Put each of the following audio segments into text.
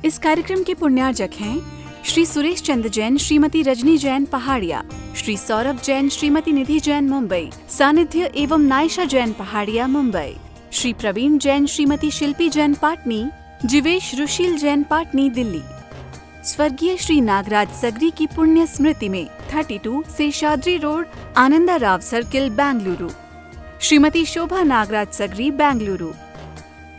इस कार्यक्रम के पुण्यार्जक हैं श्री सुरेश चंद्र जैन, श्रीमती रजनी जैन पहाड़िया, श्री सौरभ जैन, श्रीमती निधि जैन मुंबई, सानिध्य एवं नायशा जैन पहाड़िया मुंबई, श्री प्रवीण जैन, श्रीमती शिल्पी जैन पाटनी, जीवेश रुशील जैन पाटनी दिल्ली। स्वर्गीय श्री नागराज सगरी की पुण्य स्मृति में 32 शेषाद्री रोड, आनंदा राव सर्किल, बेंगलुरु। श्रीमती शोभा नागराज सगरी, बेंगलुरु।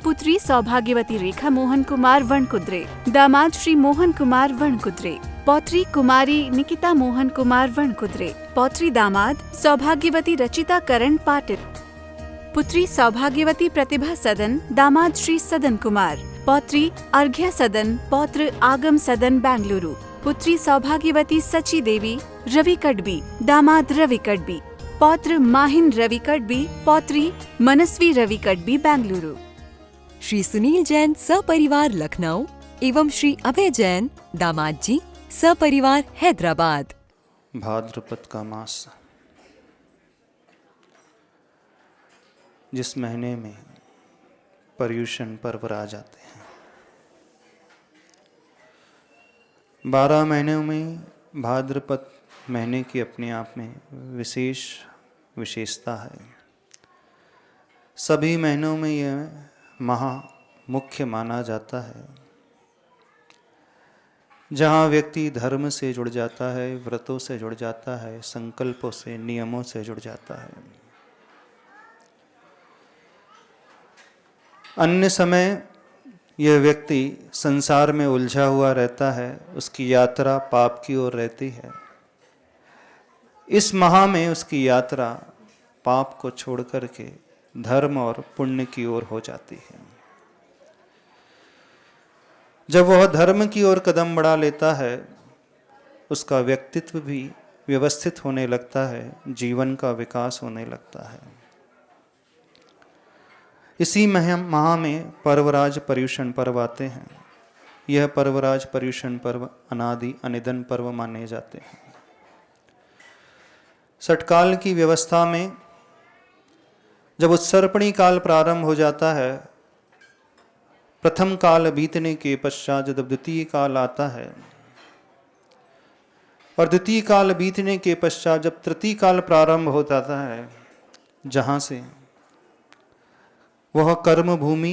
पुत्री सौभाग्यवती रेखा मोहन कुमार वणकुद्रे, दामाद श्री मोहन कुमार वणकुद्रे, पौत्री कुमारी निकिता मोहन कुमार वणकुद्रे, पौत्री दामाद सौभाग्यवती रचिता करण पाटिल, पुत्री सौभाग्यवती प्रतिभा सदन, दामाद श्री सदन कुमार, पौत्री अर्घ्य सदन, पौत्र आगम सदन, बेंगलुरु, पुत्री सौभाग्यवती सची देवी रवि कड़बी, दामाद रवि कड़बी, पौत्र माहिन रवि कड़बी, पौत्री मनस्वी रवि कड़बी, बेंगलुरु। श्री सुनील जैन सपरिवार लखनऊ एवं श्री अभय जैन दामाद जी सपरिवार हैदराबाद। भाद्रपद का मास, जिस महीने में पर्युषण पर्व आ जाते हैं, 12 महीनों में भाद्रपद महीने की अपने आप में विशेष विशेषता है। सभी महीनों में यह महा मुख्य माना जाता है, जहाँ व्यक्ति धर्म से जुड़ जाता है, व्रतों से जुड़ जाता है, संकल्पों से, नियमों से जुड़ जाता है। अन्य समय यह व्यक्ति संसार में उलझा हुआ रहता है, उसकी यात्रा पाप की ओर रहती है। इस माह में उसकी यात्रा पाप को छोड़ करके धर्म और पुण्य की ओर हो जाती है। जब वह धर्म की ओर कदम बढ़ा लेता है, उसका व्यक्तित्व भी व्यवस्थित होने लगता है, जीवन का विकास होने लगता है। इसी माह में पर्वराज पर्युषण पर्व आते हैं। यह पर्वराज पर्युषण पर्व अनादि अनिधन पर्व माने जाते हैं। षटकाल की व्यवस्था में जब उत्सर्पणी काल प्रारंभ हो जाता है, प्रथम काल बीतने के पश्चात जब द्वितीय काल आता है, और द्वितीय काल बीतने के पश्चात जब तृतीय काल प्रारंभ हो जाता है, जहाँ से वह कर्म भूमि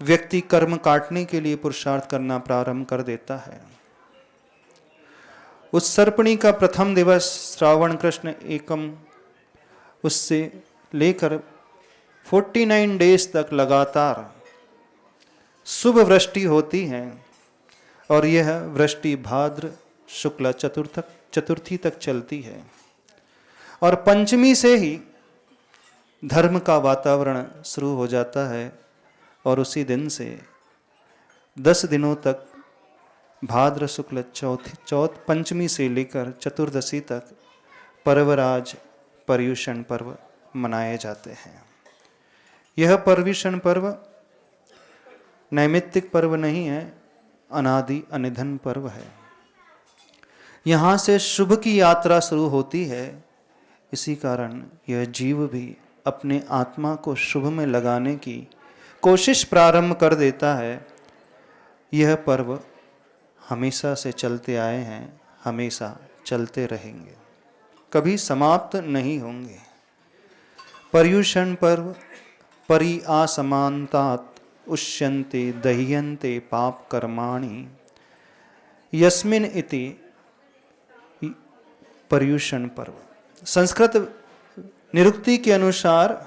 व्यक्ति कर्म काटने के लिए पुरुषार्थ करना प्रारंभ कर देता है। उत्सर्पणी का प्रथम दिवस श्रावण कृष्ण एकम, उससे लेकर 49 डेज तक लगातार शुभ वृष्टि होती है, और यह वृष्टि भाद्र शुक्ल चतुर्थी तक चलती है। और पंचमी से ही धर्म का वातावरण शुरू हो जाता है, और उसी दिन से 10 दिनों तक भाद्र शुक्ल पंचमी से लेकर चतुर्दशी तक पर्वराज पर्युषण पर्व मनाए जाते हैं। यह पर्युषण पर्व नैमित्तिक पर्व नहीं है, अनादि अनिधन पर्व है। यहाँ से शुभ की यात्रा शुरू होती है। इसी कारण यह जीव भी अपने आत्मा को शुभ में लगाने की कोशिश प्रारंभ कर देता है। यह पर्व हमेशा से चलते आए हैं, हमेशा चलते रहेंगे, कभी समाप्त नहीं होंगे। पर्युषण पर्व परि असमानतात उष्यन्ते दह्यन्ते पाप कर्माणि यस्मिन इति पर्युषण पर्व। संस्कृत निरुक्ति के अनुसार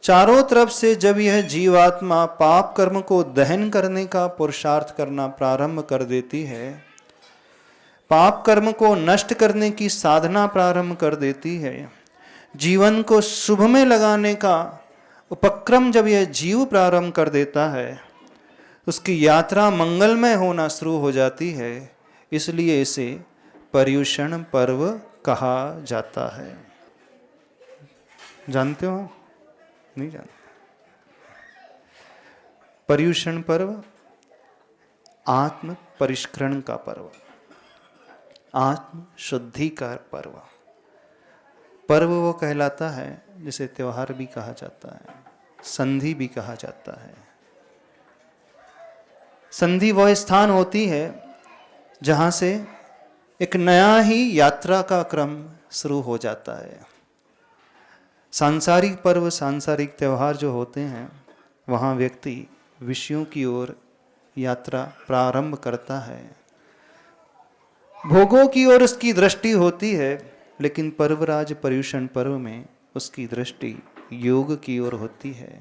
चारों तरफ से जब यह जीवात्मा पाप कर्म को दहन करने का पुरुषार्थ करना प्रारंभ कर देती है, पाप कर्म को नष्ट करने की साधना प्रारंभ कर देती है, जीवन को शुभ में लगाने का उपक्रम जब यह जीव प्रारंभ कर देता है, उसकी यात्रा मंगलमय होना शुरू हो जाती है। इसलिए इसे पर्युषण पर्व कहा जाता है। जानते हो? नहीं जानते? पर्युषण पर्व आत्म परिष्करण का पर्व, आत्म शुद्धि का पर्व। पर्व वो कहलाता है जिसे त्योहार भी कहा जाता है, संधि भी कहा जाता है। संधि वह स्थान होती है जहाँ से एक नया ही यात्रा का क्रम शुरू हो जाता है। सांसारिक पर्व, सांसारिक त्यौहार जो होते हैं, वहाँ व्यक्ति विषयों की ओर यात्रा प्रारंभ करता है, भोगों की ओर उसकी दृष्टि होती है। लेकिन पर्वराज पर्युषण पर्व में उसकी दृष्टि योग की ओर होती है,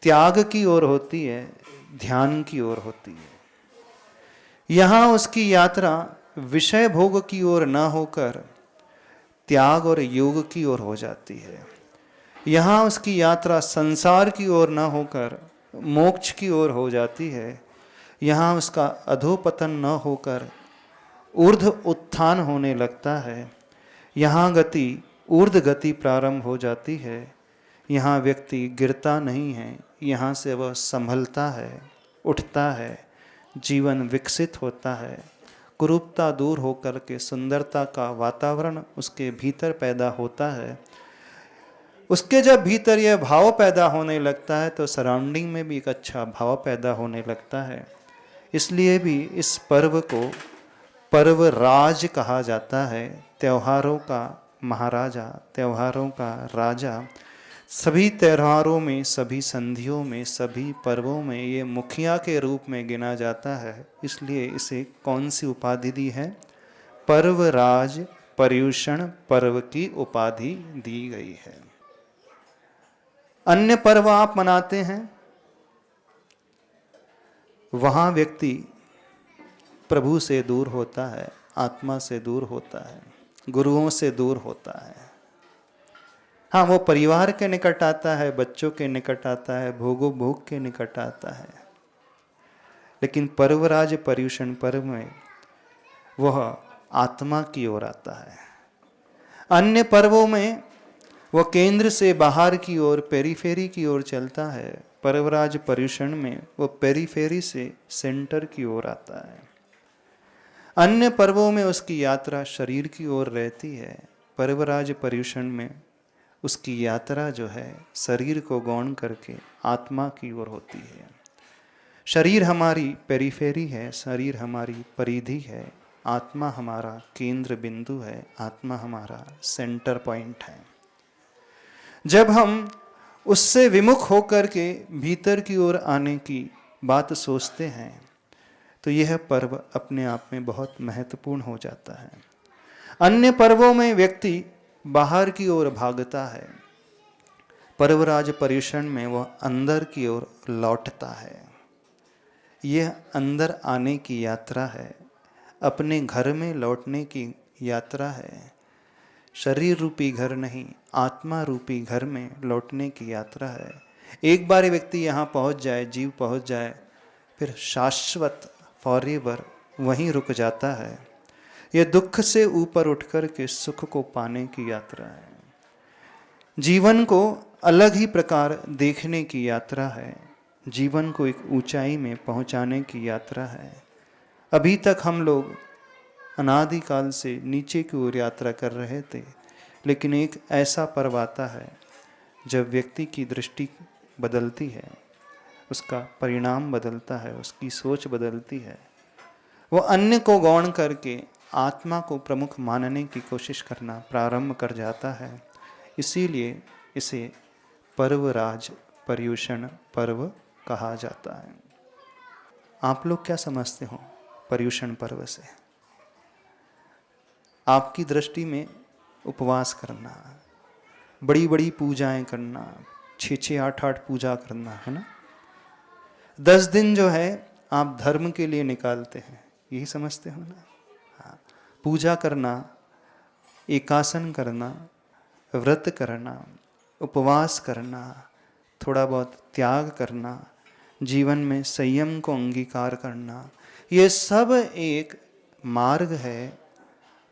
त्याग की ओर होती है, ध्यान की ओर होती है। यहाँ उसकी यात्रा विषय भोग की ओर न होकर त्याग और योग की ओर हो जाती है। यहाँ उसकी यात्रा संसार की ओर न होकर मोक्ष की ओर हो जाती है। यहाँ उसका अधोपतन न होकर ऊर्ध्व उत्थान होने लगता है। यहाँ गति ऊर्ध्व गति प्रारंभ हो जाती है। यहाँ व्यक्ति गिरता नहीं है, यहाँ से वह संभलता है, उठता है, जीवन विकसित होता है, कुरूपता दूर होकर के सुंदरता का वातावरण उसके भीतर पैदा होता है। उसके जब भीतर यह भाव पैदा होने लगता है तो सराउंडिंग में भी एक अच्छा भाव पैदा होने लगता है। इसलिए भी इस पर्व को पर्व राज कहा जाता है, त्योहारों का महाराजा, त्योहारों का राजा। सभी त्योहारों में, सभी संधियों में, सभी पर्वों में ये मुखिया के रूप में गिना जाता है। इसलिए इसे कौन सी उपाधि दी है? पर्वराज पर्युषण पर्व की उपाधि दी गई है। अन्य पर्व आप मनाते हैं, वहां व्यक्ति प्रभु से दूर होता है, आत्मा से दूर होता है, गुरुओं से दूर होता है। हाँ, वो परिवार के निकट आता है, बच्चों के निकट आता है, भोगो भोग के निकट आता है। लेकिन पर्वराज पर्युषण पर्व में वह आत्मा की ओर आता है। अन्य पर्वों में वह केंद्र से बाहर की ओर, पेरीफेरी की ओर चलता है। पर्वराज पर्युषण में वह पेरीफेरी से सेंटर की ओर आता है। अन्य पर्वों में उसकी यात्रा शरीर की ओर रहती है। पर्वराज पर्युषण में उसकी यात्रा जो है शरीर को गौण करके आत्मा की ओर होती है। शरीर हमारी पेरीफेरी है, शरीर हमारी परिधि है, आत्मा हमारा केंद्र बिंदु है, आत्मा हमारा सेंटर पॉइंट है। जब हम उससे विमुख होकर के भीतर की ओर आने की बात सोचते हैं तो यह पर्व अपने आप में बहुत महत्वपूर्ण हो जाता है। अन्य पर्वों में व्यक्ति बाहर की ओर भागता है, पर्वराज पर्युषण में वह अंदर की ओर लौटता है। यह अंदर आने की यात्रा है, अपने घर में लौटने की यात्रा है। शरीर रूपी घर नहीं, आत्मा रूपी घर में लौटने की यात्रा है। एक बार व्यक्ति यहाँ पहुँच जाए, जीव पहुँच जाए, फिर शाश्वत फॉरएवर वहीं रुक जाता है। यह दुख से ऊपर उठकर के सुख को पाने की यात्रा है। जीवन को अलग ही प्रकार देखने की यात्रा है। जीवन को एक ऊंचाई में पहुंचाने की यात्रा है। अभी तक हम लोग अनादिकाल से नीचे की ओर यात्रा कर रहे थे, लेकिन एक ऐसा पर्व आता है जब व्यक्ति की दृष्टि बदलती है, उसका परिणाम बदलता है, उसकी सोच बदलती है। वो अन्य को गौण करके आत्मा को प्रमुख मानने की कोशिश करना प्रारंभ कर जाता है। इसीलिए इसे पर्वराज पर्युषण पर्व कहा जाता है। आप लोग क्या समझते हो पर्युषण पर्व से? आपकी दृष्टि में उपवास करना, बड़ी बड़ी पूजाएं करना, 6-6, 8-8 पूजा करना, है ना? 10 दिन जो है आप धर्म के लिए निकालते हैं, यही समझते हो ना? हाँ, पूजा करना, एकासन करना, व्रत करना, उपवास करना, थोड़ा बहुत त्याग करना, जीवन में संयम को अंगीकार करना, ये सब एक मार्ग है।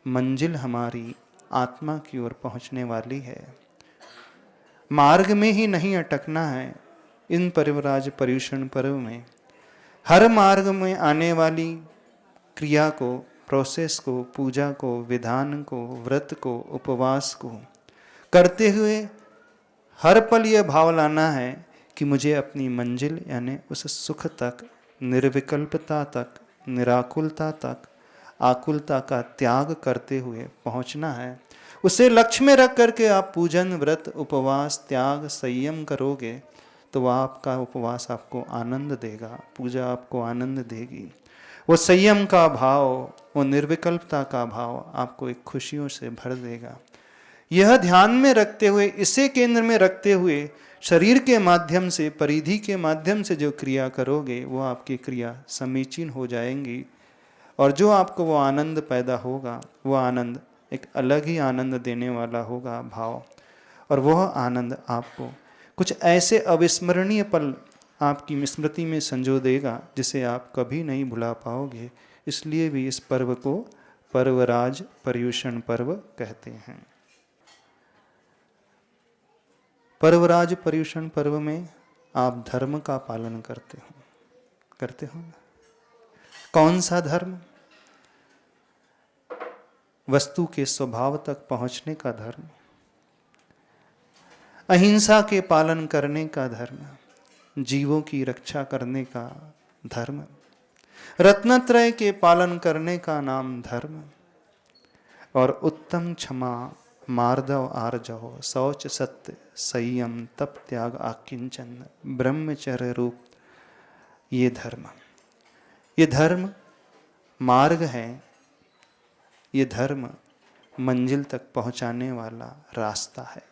मंजिल हमारी आत्मा की ओर पहुंचने वाली है। मार्ग में ही नहीं अटकना है। इन पर्वराज पर्युषण पर्व में हर मार्ग में आने वाली क्रिया को, प्रोसेस को, पूजा को, विधान को, व्रत को, उपवास को करते हुए हर पल यह भाव लाना है कि मुझे अपनी मंजिल यानी उस सुख तक निर्विकल्पता तक, निराकुलता तक, आकुलता का त्याग करते हुए पहुंचना है। उसे लक्ष्य में रख करके आप पूजन, व्रत, उपवास, त्याग, संयम करोगे तो वह आपका उपवास आपको आनंद देगा, पूजा आपको आनंद देगी। वो संयम का भाव, वो निर्विकल्पता का भाव आपको एक खुशियों से भर देगा। यह ध्यान में रखते हुए, इसे केंद्र में रखते हुए शरीर के माध्यम से, परिधि के माध्यम से जो क्रिया करोगे वो आपकी क्रिया समीचीन हो जाएंगी। और जो आपको वो आनंद पैदा होगा, वो आनंद एक अलग ही आनंद देने वाला होगा भाव। और वह आनंद आपको कुछ ऐसे अविस्मरणीय पल आपकी स्मृति में संजो देगा जिसे आप कभी नहीं भुला पाओगे। इसलिए भी इस पर्व को पर्वराज पर्युषण पर्व कहते हैं। पर्वराज पर्युषण पर्व में आप धर्म का पालन करते हो ना? कौन सा धर्म? वस्तु के स्वभाव तक पहुंचने का धर्म, अहिंसा के पालन करने का धर्म, जीवों की रक्षा करने का धर्म, रत्नत्रय के पालन करने का नाम धर्म। और उत्तम क्षमा, मार्दव, आर्जव, शौच, सत्य, संयम, तप, त्याग, आकिंचन, ब्रह्मचर्य रूप ये धर्म, ये धर्म मार्ग है। ये धर्म मंजिल तक पहुंचाने वाला रास्ता है।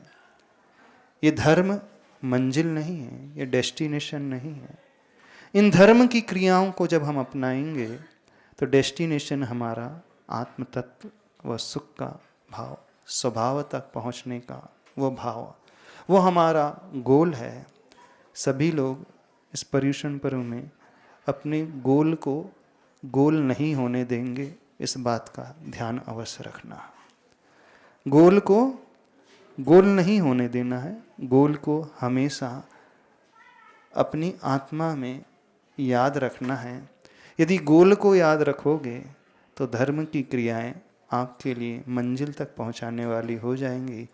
ये धर्म मंजिल नहीं है, ये डेस्टिनेशन नहीं है। इन धर्म की क्रियाओं को जब हम अपनाएंगे तो डेस्टिनेशन हमारा आत्म तत्व व सुख का भाव, स्वभाव तक पहुंचने का वो भाव, वो हमारा गोल है। सभी लोग इस पर्युषण पर्व में अपने गोल को गोल नहीं होने देंगे, इस बात का ध्यान अवश्य रखना। गोल को गोल नहीं होने देना है। गोल को हमेशा अपनी आत्मा में याद रखना है। यदि गोल को याद रखोगे तो धर्म की क्रियाएं आपके लिए मंजिल तक पहुंचाने वाली हो जाएंगी।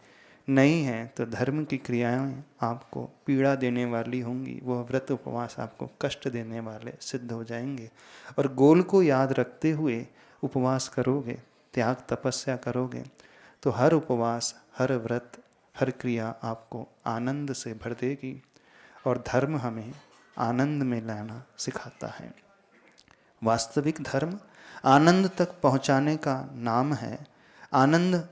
नहीं है तो धर्म की क्रियाएं आपको पीड़ा देने वाली होंगी। वह व्रत उपवास आपको कष्ट देने वाले सिद्ध हो जाएंगे। और गोल को याद रखते हुए उपवास करोगे, त्याग तपस्या करोगे तो हर उपवास, हर व्रत, हर क्रिया आपको आनंद से भर देगी। और धर्म हमें आनंद में लाना सिखाता है। वास्तविक धर्म आनंद तक पहुंचाने का नाम है। आनंद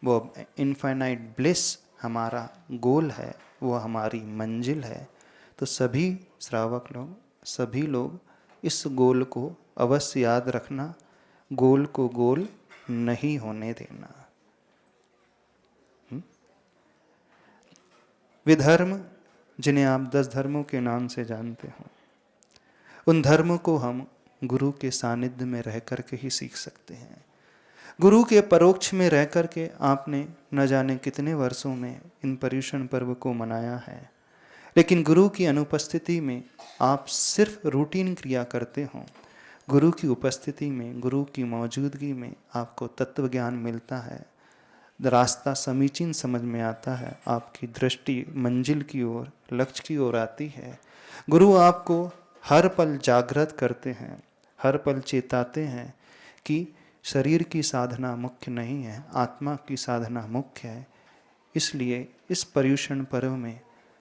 वो इनफाइनाइट ब्लिस हमारा गोल है, वो हमारी मंजिल है। तो सभी श्रावक लोग, सभी लोग इस गोल को अवश्य याद रखना। गोल को गोल नहीं होने देना। विधर्म जिन्हें आप 10 धर्मों के नाम से जानते हो, उन धर्मों को हम गुरु के सानिध्य में रह कर के ही सीख सकते हैं। गुरु के परोक्ष में रह कर के आपने न जाने कितने वर्षों में इन पर्युषण पर्व को मनाया है, लेकिन गुरु की अनुपस्थिति में आप सिर्फ रूटीन क्रिया करते हो। गुरु की उपस्थिति में, गुरु की मौजूदगी में आपको तत्व ज्ञान मिलता है, रास्ता समीचीन समझ में आता है, आपकी दृष्टि मंजिल की ओर, लक्ष्य की ओर आती है। गुरु आपको हर पल जागृत करते हैं, हर पल चेताते हैं कि शरीर की साधना मुख्य नहीं है, आत्मा की साधना मुख्य है। इसलिए इस पर्युषण पर्व में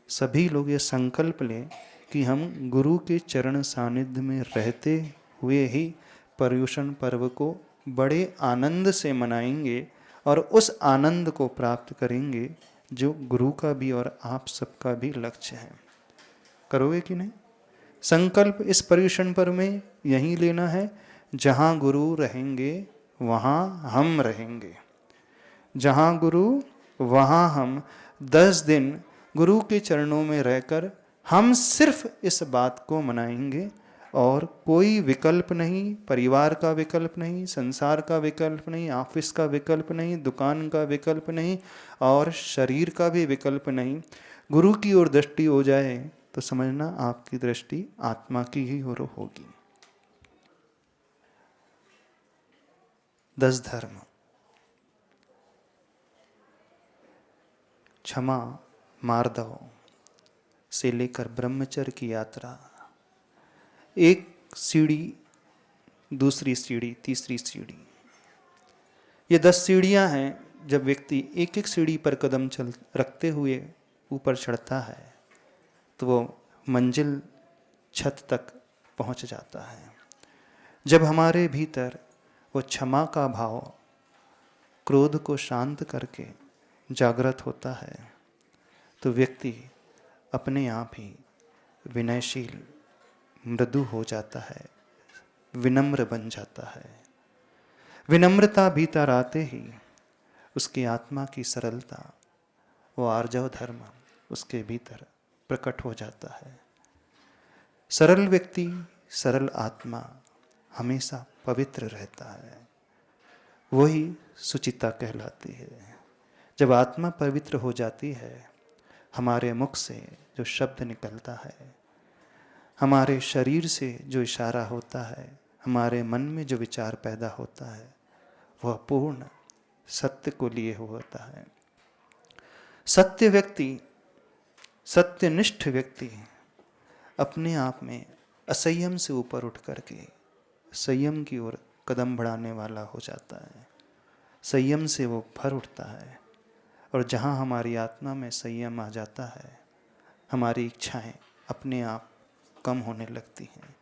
सभी लोग ये संकल्प लें कि हम गुरु के चरण सानिध्य में रहते हुए ही पर्युषण पर्व को बड़े आनंद से मनाएंगे और उस आनंद को प्राप्त करेंगे जो गुरु का भी और आप सबका भी लक्ष्य है। करोगे कि नहीं? संकल्प इस पर्युषण पर्व में यही लेना है, जहाँ गुरु रहेंगे वहाँ हम रहेंगे। जहाँ गुरु वहाँ हम 10 दिन गुरु के चरणों में रहकर हम सिर्फ इस बात को मनाएंगे और कोई विकल्प नहीं, परिवार का विकल्प नहीं, संसार का विकल्प नहीं, ऑफिस का विकल्प नहीं, दुकान का विकल्प नहीं और शरीर का भी विकल्प नहीं। गुरु की ओर दृष्टि हो जाए तो समझना आपकी दृष्टि आत्मा की ही ओर होगी। 10 धर्म, क्षमा, मार्दव से लेकर ब्रह्मचर्य की यात्रा, एक सीढ़ी, दूसरी सीढ़ी, तीसरी सीढ़ी, ये 10 सीढ़ियां हैं। जब व्यक्ति एक एक सीढ़ी पर कदम रखते हुए ऊपर चढ़ता है तो वो मंजिल छत तक पहुंच जाता है। जब हमारे भीतर वो क्षमा का भाव क्रोध को शांत करके जागृत होता है तो व्यक्ति अपने आप ही विनयशील, मृदु हो जाता है, विनम्र बन जाता है। विनम्रता भीतर आते ही उसकी आत्मा की सरलता, वो आर्जव धर्म उसके भीतर प्रकट हो जाता है। सरल व्यक्ति, सरल आत्मा हमेशा पवित्र रहता है, वही सुचिता कहलाती है। जब आत्मा पवित्र हो जाती है, हमारे मुख से जो शब्द निकलता है, हमारे शरीर से जो इशारा होता है, हमारे मन में जो विचार पैदा होता है, वह पूर्ण सत्य को लिए हुआ होता है। सत्य व्यक्ति, सत्यनिष्ठ व्यक्ति अपने आप में असंयम से ऊपर उठ करके संयम की ओर कदम बढ़ाने वाला हो जाता है। संयम से वो भर उठता है, और जहाँ हमारी आत्मा में संयम आ जाता है, हमारी इच्छाएं अपने आप कम होने लगती हैं।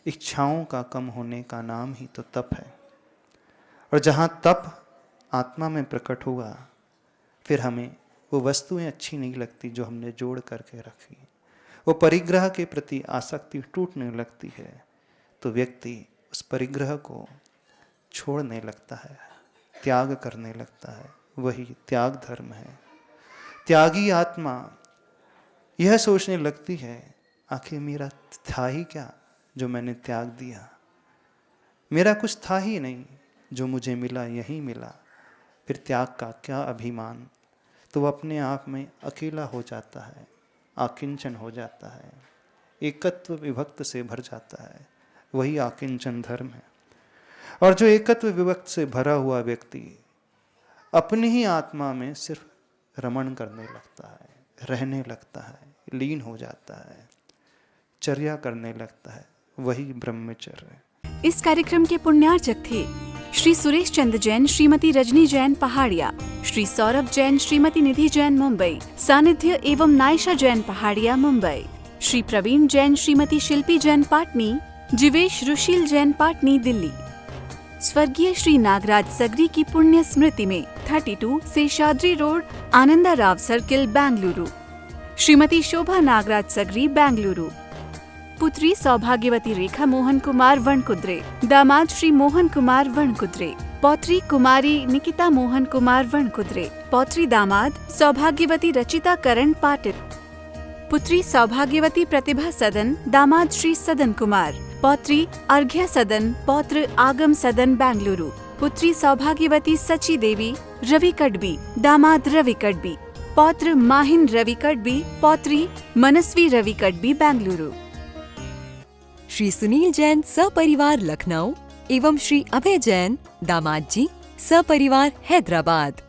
इच्छाओं का कम होने का नाम ही तो तप है। और जहाँ तप आत्मा में प्रकट हुआ, फिर हमें वो वस्तुएं अच्छी नहीं लगती जो हमने जोड़ करके रखी। वो परिग्रह के प्रति आसक्ति टूटने लगती है, तो व्यक्ति उस परिग्रह को छोड़ने लगता है, त्याग करने लगता है। वही त्याग धर्म है। त्यागी आत्मा यह सोचने लगती है, आखिर मेरा था ही क्या जो मैंने त्याग दिया। मेरा कुछ था ही नहीं, जो मुझे मिला यही मिला। फिर त्याग का क्या अभिमान। तो वह अपने आप में अकेला हो जाता है, आकिंचन हो जाता है, एकत्व विभक्त से भर जाता है। वही आकिंचन धर्म है। और जो एकत्व विभक्त से भरा हुआ व्यक्ति अपनी ही आत्मा में सिर्फ रमण करने लगता है, रहने लगता है, लीन हो जाता है, चर्या करने लगता है, वही ब्रह्मचर्य है। इस कार्यक्रम के पुण्यार्चक थे श्री सुरेश चंद्र जैन, श्रीमती रजनी जैन पहाड़िया, श्री सौरभ जैन, श्रीमती निधि जैन मुंबई, सानिध्य एवं नायशा जैन पहाड़िया मुंबई, श्री प्रवीण जैन, श्रीमती शिल्पी जैन पाटनी, जीवेश रुशील जैन पाटनी दिल्ली। स्वर्गीय श्री नागराज सगरी की पुण्य स्मृति में 32 शेषाद्री रोड, आनंदा राव सर्किल, बेंगलुरु। श्रीमती शोभा नागराज सगरी, बेंगलुरु। पुत्री सौभाग्यवती रेखा मोहन कुमार वणकुद्रे, दामाद श्री मोहन कुमार वणकुद्रे, पौत्री कुमारी निकिता मोहन कुमार वणकुद्रे, पौत्री दामाद सौभाग्यवती रचिता करण पाटिल, पुत्री सौभाग्यवती प्रतिभा सदन, दामाद श्री सदन कुमार, पौत्री अर्घ्य सदन, पौत्र आगम सदन, बेंगलुरु, पुत्री सौभाग्यवती सची देवी रवि कड़बी, दामाद रवि कड़बी, पौत्र माहिन रवि कड़बी, पौत्री मनस्वी रवि कड़बी, बेंगलुरु। श्री सुनील जैन सपरिवार लखनऊ एवं श्री अभय जैन दामाद जी सपरिवार हैदराबाद।